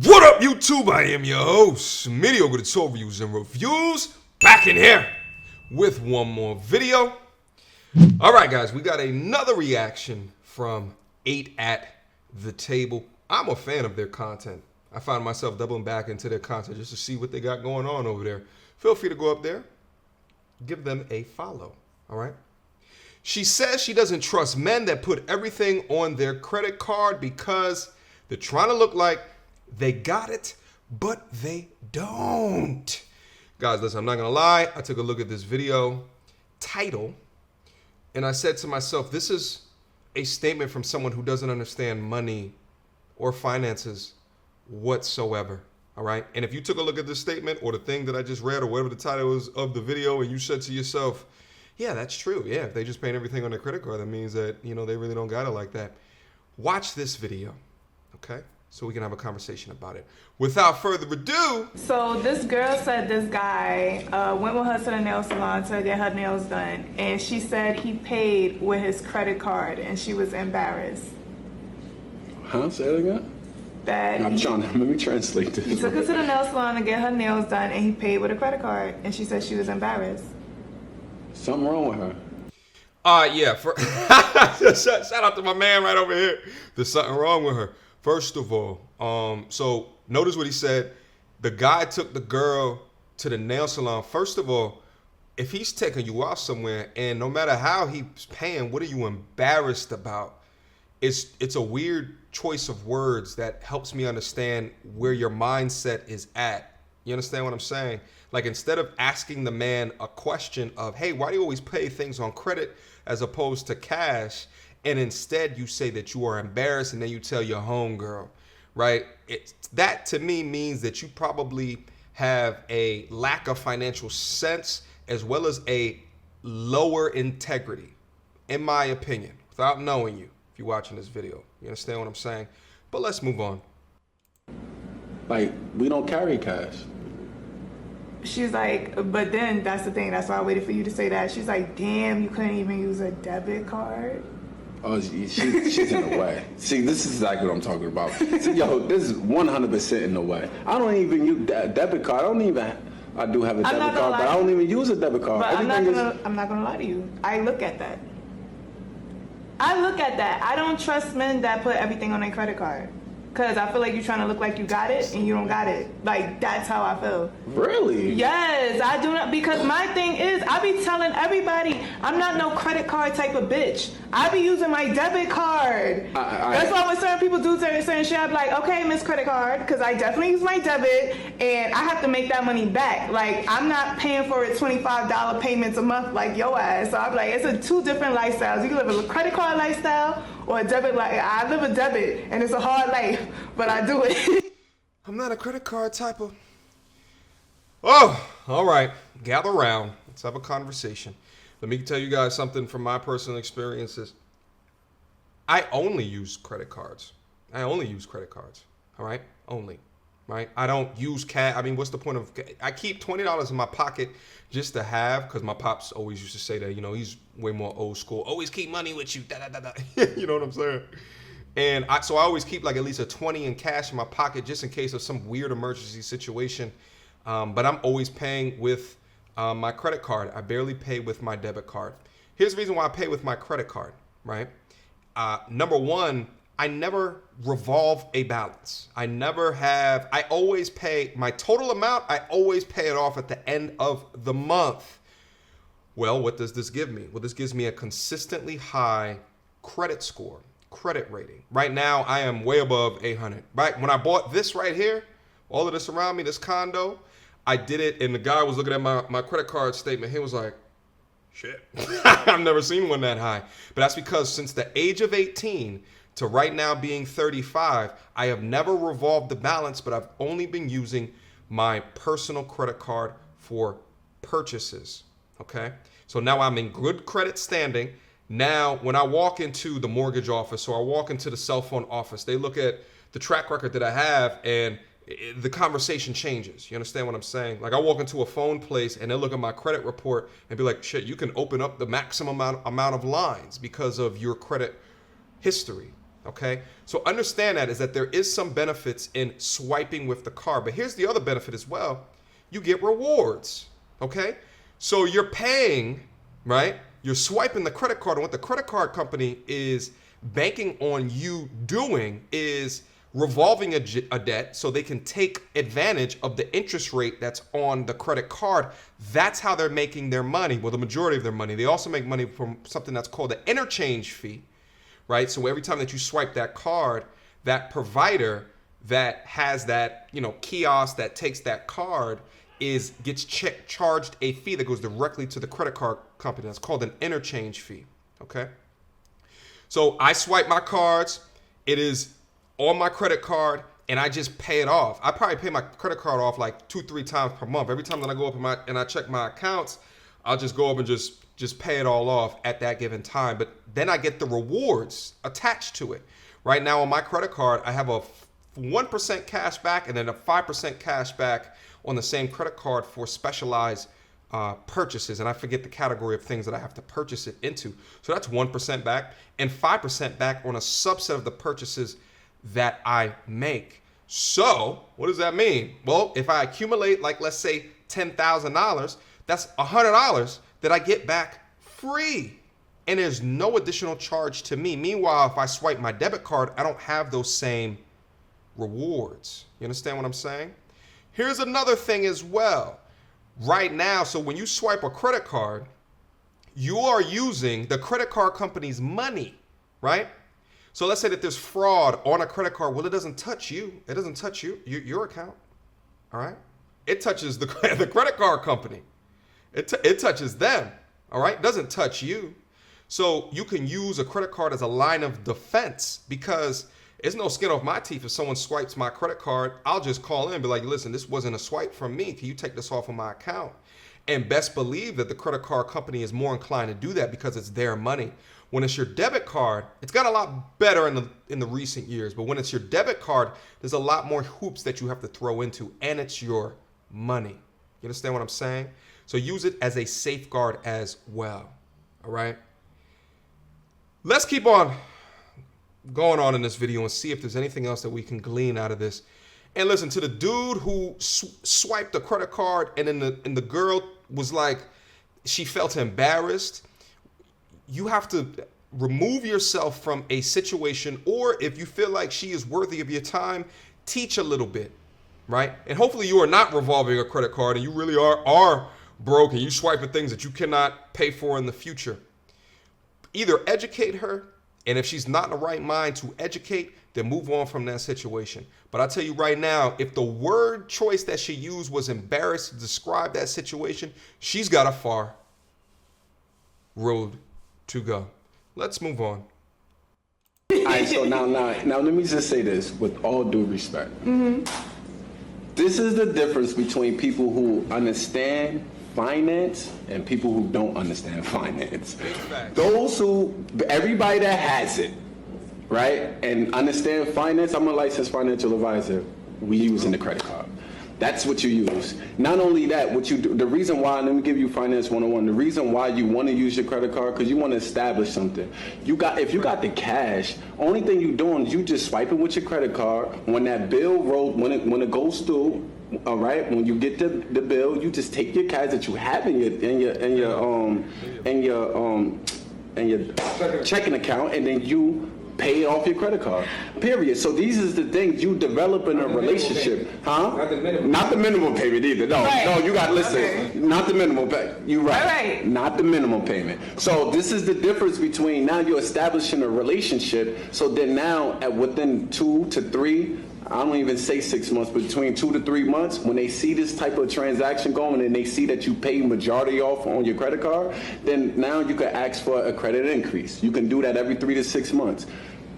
What up, YouTube? I am your host, Mediocre tutorials and reviews, back in here with one more video. All right, guys, we got another reaction from 8 at the Table. I'm a fan of their content. I find myself doubling back into their content just to see what they got going on over there. Feel free to go up there, give them a follow, all right? She says she doesn't trust men that put everything on their credit card because they're trying to look like they got it, but they don't. Guys, listen, I'm not gonna lie. I took a look at this video title and I said to myself, this is a statement from someone who doesn't understand money or finances whatsoever. All right. And if you took a look at this statement or the thing that I just read or whatever the title is of the video and you said to yourself, yeah, that's true. Yeah, if they just paying everything on their credit card, that means that, you know, they really don't got it like that. Watch this video, okay? So we can have a conversation about it. Without further ado. So this girl said this guy went with her to the nail salon to get her nails done. And she said he paid with his credit card and she was embarrassed. Huh? Say it again? Let me translate this. He took her to the nail salon to get her nails done and he paid with a credit card. And she said she was embarrassed. Something wrong with her. Yeah. Shout out to my man right over here. There's something wrong with her. First of all, so notice what he said. The guy took the girl to the nail salon. First of all, if he's taking you out somewhere and no matter how he's paying, what are you embarrassed about? It's a weird choice of words that helps me understand where your mindset is at. You understand what I'm saying? Like, instead of asking the man a question of, hey, why do you always pay things on credit as opposed to cash? And instead you say that you are embarrassed and then you tell your homegirl, right? That to me means that you probably have a lack of financial sense as well as a lower integrity, in my opinion, without knowing you, if you're watching this video. You understand what I'm saying? But let's move on. Like, we don't carry cash. She's like, but then that's the thing. That's why I waited for you to say that. She's like, damn, you couldn't even use a debit card? Oh, she's in the way. See, this is exactly what I'm talking about. See, yo, this is 100% in the way. I don't even use that debit card. I do have a debit card, but I don't even use a debit card. But I'm not gonna lie to you. I look at that. I don't trust men that put everything on their credit card. Because I feel like you're trying to look like you got it and you don't got it. Like, that's how I feel. Really? Yes, I do not. Because my thing is, I be telling everybody, I'm not no credit card type of bitch. I be using my debit card. That's why when certain people do certain shit, I be like, okay, Miss Credit Card, because I definitely use my debit and I have to make that money back. Like, I'm not paying for it $25 payments a month like your ass. So I be like, it's two different lifestyles. You can live a credit card lifestyle or a debit. Like, I live a debit and it's a hard life, but I do it. I'm not a credit card type of. Oh, all right. Gather around. Let's have a conversation. Let me tell you guys something from my personal experiences. I only use credit cards. All right? Only. Right? I don't use cash. I mean, what's the point of. I keep $20 in my pocket just to have, because my pops always used to say that, you know, he's way more old school. Always keep money with you. Da, da, da, da. You know what I'm saying? And so I always keep like at least a 20 in cash in my pocket just in case of some weird emergency situation. But I'm always paying with my credit card. I barely pay with my debit card. Here's the reason why I pay with my credit card, right? Number one, I never revolve a balance. I always pay my total amount. I always pay it off at the end of the month. Well, what does this give me? Well, this gives me a consistently high credit score. Credit rating. Right now, I am way above 800. Right when I bought this right here, all of this around me, this condo, I did it, and the guy was looking at my credit card statement. He was like, shit, I've never seen one that high. But that's because since the age of 18 to right now being 35, I have never revolved the balance, but I've only been using my personal credit card for purchases. Okay, so now I'm in good credit standing. Now, when I walk into the mortgage office or I walk into the cell phone office, they look at the track record that I have and the conversation changes. You understand what I'm saying? Like, I walk into a phone place and they look at my credit report and be like, shit, you can open up the maximum amount of lines because of your credit history. Okay, so understand that is that there is some benefits in swiping with the card, but here's the other benefit as well. You get rewards. Okay, so you're paying, right? You're swiping the credit card, and what the credit card company is banking on you doing is revolving a debt so they can take advantage of the interest rate that's on the credit card. That's how they're making their money. Well, the majority of their money. They also make money from something that's called the interchange fee, right? So every time that you swipe that card, that provider that has that, kiosk that takes that card gets charged a fee that goes directly to the credit card company. That's called an interchange fee. Okay. So I swipe my cards. It is on my credit card, and I just pay it off. I probably pay my credit card off like 2-3 times per month. Every time that I go up and I check my accounts, I'll just go up and just pay it all off at that given time. But then I get the rewards attached to it. Right now on my credit card, I have a 1% cash back and then a 5% cash back on the same credit card for specialized purchases. And I forget the category of things that I have to purchase it into. So that's 1% back and 5% back on a subset of the purchases that I make. So what does that mean? Well, if I accumulate, like, let's say $10,000, that's $100 that I get back free. And there's no additional charge to me. Meanwhile, if I swipe my debit card, I don't have those same rewards. You understand what I'm saying? Here's another thing as well. Right now, so when you swipe a credit card, you are using the credit card company's money, right? So let's say that there's fraud on a credit card. Well, it doesn't touch you. It doesn't touch your account. All right. It touches the credit card company. It touches them. All right. It doesn't touch you. So you can use a credit card as a line of defense because it's no skin off my teeth. If someone swipes my credit card, I'll just call in and be like, listen, this wasn't a swipe from me. Can you take this off of my account? And best believe that the credit card company is more inclined to do that because it's their money. When it's your debit card, it's got a lot better in the recent years. But when it's your debit card, there's a lot more hoops that you have to throw into, and it's your money. You understand what I'm saying? So use it as a safeguard as well. All right. Let's keep on going on in this video and see if there's anything else that we can glean out of this. And listen, to the dude who swiped the credit card and then the girl was like, she felt embarrassed. You have to remove yourself from a situation, or if you feel like she is worthy of your time, teach a little bit, right? And hopefully you are not revolving a credit card and you really are broke and you swiping things that you cannot pay for in the future. Either educate her, and if she's not in the right mind to educate, then move on from that situation. But I tell you right now, if the word choice that she used was embarrassed to describe that situation, she's got a far road to go. Let's move on. All right, so now let me just say this with all due respect. Mm-hmm. This is the difference between people who understand finance and people who don't understand finance. Everybody that has it, right, and understand finance, I'm a licensed financial advisor, we using the credit card. That's what you use. Not only that, what you do, the reason why, let me give you Finance 101, the reason why you want to use your credit card, because you want to establish something. If you got the cash, only thing you doing is you just swiping with your credit card. When that bill rolls, when it goes through, all right, when you get the bill, you just take your cash that you have in your checking account, and then you pay off your credit card. Period. So these is the things you develop in a relationship, huh? Not the minimum payment either. No, right. No, you got to listen. Okay. Not the minimum payment. You're right. Right. Not the minimum payment. So this is the difference between now you're establishing a relationship. So then now within 2 to 3. I don't even say 6 months, but between 2 to 3 months, when they see this type of transaction going and they see that you pay majority off on your credit card, then now you can ask for a credit increase. You can do that every 3 to 6 months.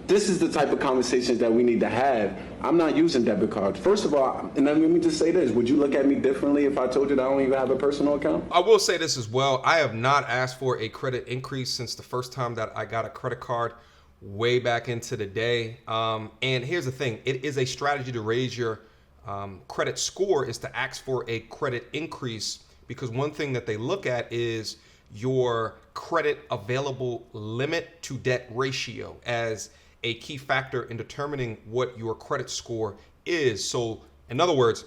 This is the type of conversations that we need to have. I'm not using debit cards. First of all, and let me just say this, would you look at me differently if I told you that I don't even have a personal account? I will say this as well. I have not asked for a credit increase since the first time that I got a credit card way back into the day. And here's the thing. It is a strategy to raise your credit score is to ask for a credit increase, because one thing that they look at is your credit available limit to debt ratio. As a key factor in determining what your credit score is. So in other words,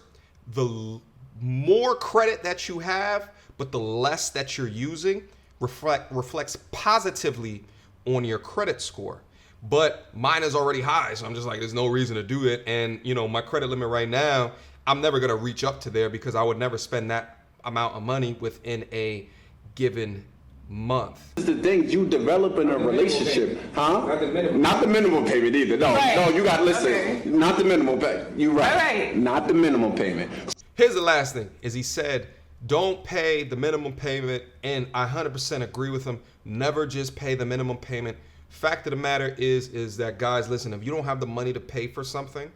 the more credit that you have, but the less that you're using reflects positively on your credit score. But mine is already high, so I'm just like, there's no reason to do it. And my credit limit right now, I'm never gonna reach up to there because I would never spend that amount of money within a given month. This is the thing, you develop in a relationship, huh? Not the minimum payment either. No, right. No, you gotta listen. Okay. Not the minimum payment. You right. Right. Not the minimum payment. Here's the last thing, is he said, don't pay the minimum payment, and I 100% agree with him. Never just pay the minimum payment. Fact of the matter is that, guys, listen, if you don't have the money to pay for something,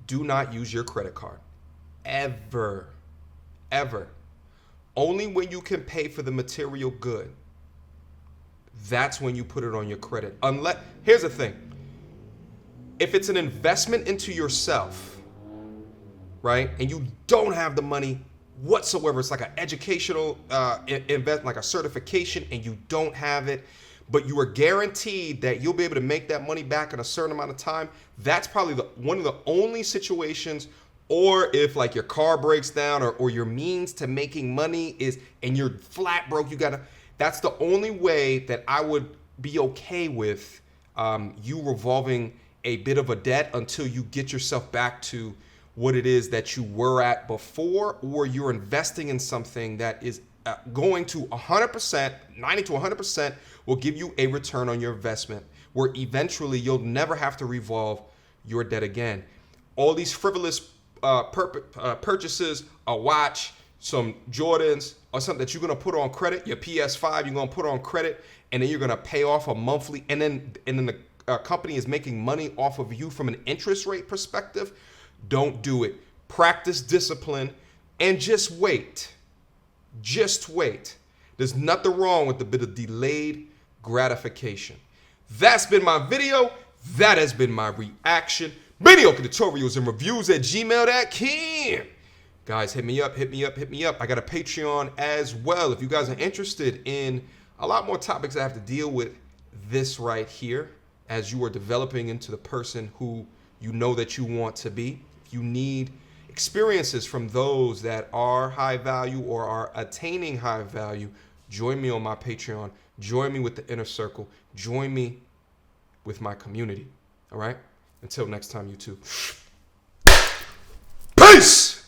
do not use your credit card. Ever. Only when you can pay for the material good, that's when you put it on your credit. Here's the thing. If it's an investment into yourself, right, and you don't have the money whatsoever, it's like an educational investment, like a certification, and you don't have it, but you are guaranteed that you'll be able to make that money back in a certain amount of time, that's probably one of the only situations. Or if like your car breaks down, or your means to making money and you're flat broke, that's the only way that I would be okay with you revolving a bit of a debt until you get yourself back to what it is that you were at before, or you're investing in something that is going to 100%, 90 to 100% will give you a return on your investment, where eventually you'll never have to revolve your debt again. All these frivolous purchases, a watch, some Jordans, or something that you're going to put on credit, your PS5, you're going to put on credit, and then you're going to pay off a monthly, and then the company is making money off of you from an interest rate perspective. Don't do it. Practice discipline and just wait. Just wait. There's nothing wrong with a bit of delayed gratification. That's been my video. That has been my reaction. Mediocre tutorials and reviews at gmail.com. Guys, hit me up. I got a Patreon as well. If you guys are interested in a lot more topics I have to deal with, this right here, as you are developing into the person who you know that you want to be. If you need experiences from those that are high value or are attaining high value, join me on my Patreon. Join me with the inner circle. Join me with my community. All right? Until next time, YouTube. Peace!